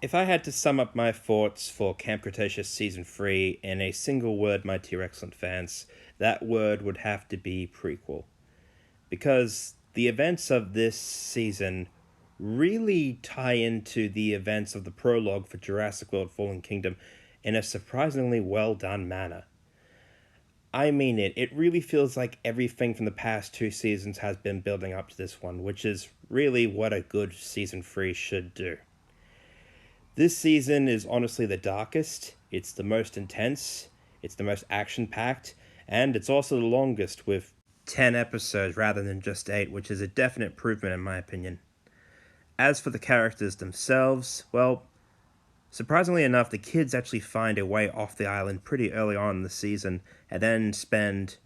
If I had to sum up my thoughts for Camp Cretaceous Season 3 in a single word, my T-Rexcellent fans, that word would have to be prequel. Because the events of this season really tie into the events of the prologue for Jurassic World Fallen Kingdom in a surprisingly well done manner. I mean it. It really feels like everything from the past two seasons has been building up to this one, which is really what a good Season 3 should do. This season is honestly the darkest, it's the most intense, it's the most action-packed, and it's also the longest with 10 episodes rather than just 8, which is a definite improvement in my opinion. As for the characters themselves, well, surprisingly enough, the kids actually find a way off the island pretty early on in the season, and then spend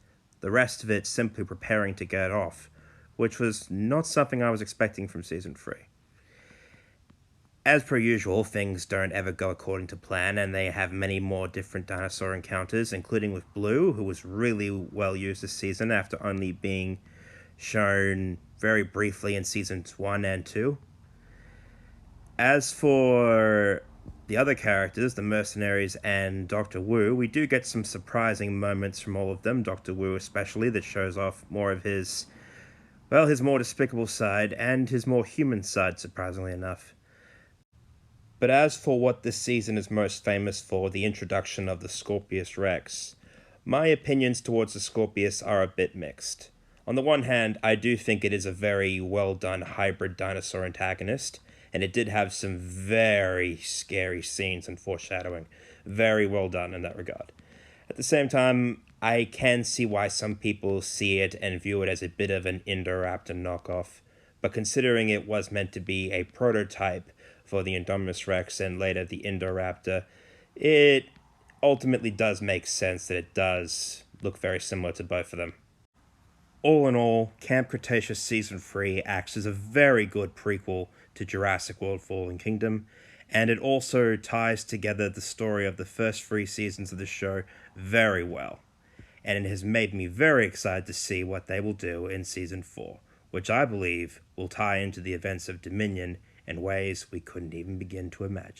the rest of it simply preparing to get off, which was not something I was expecting from Season 3. As per usual, things don't ever go according to plan, and they have many more different dinosaur encounters, including with Blue, who was really well used this season after only being shown very briefly in Seasons 1 and 2. As for the other characters, the mercenaries and Dr. Wu, we do get some surprising moments from all of them, Dr. Wu especially, that shows off more of his more despicable side and his more human side, surprisingly enough. But as for what this season is most famous for, the introduction of the Scorpius Rex, my opinions towards the Scorpius are a bit mixed. On the one hand, I do think it is a very well done hybrid dinosaur antagonist, and it did have some very scary scenes and foreshadowing. Very well done in that regard. At the same time, I can see why some people see it and view it as a bit of an Indoraptor knockoff, but considering it was meant to be a prototype for the Indominus Rex and later the Indoraptor, it ultimately does make sense that it does look very similar to both of them. All in all, Camp Cretaceous Season 3 acts as a very good prequel to Jurassic World Fallen Kingdom, and it also ties together the story of the first 3 seasons of the show very well. And it has made me very excited to see what they will do in Season 4, which I believe will tie into the events of Dominion in ways we couldn't even begin to imagine.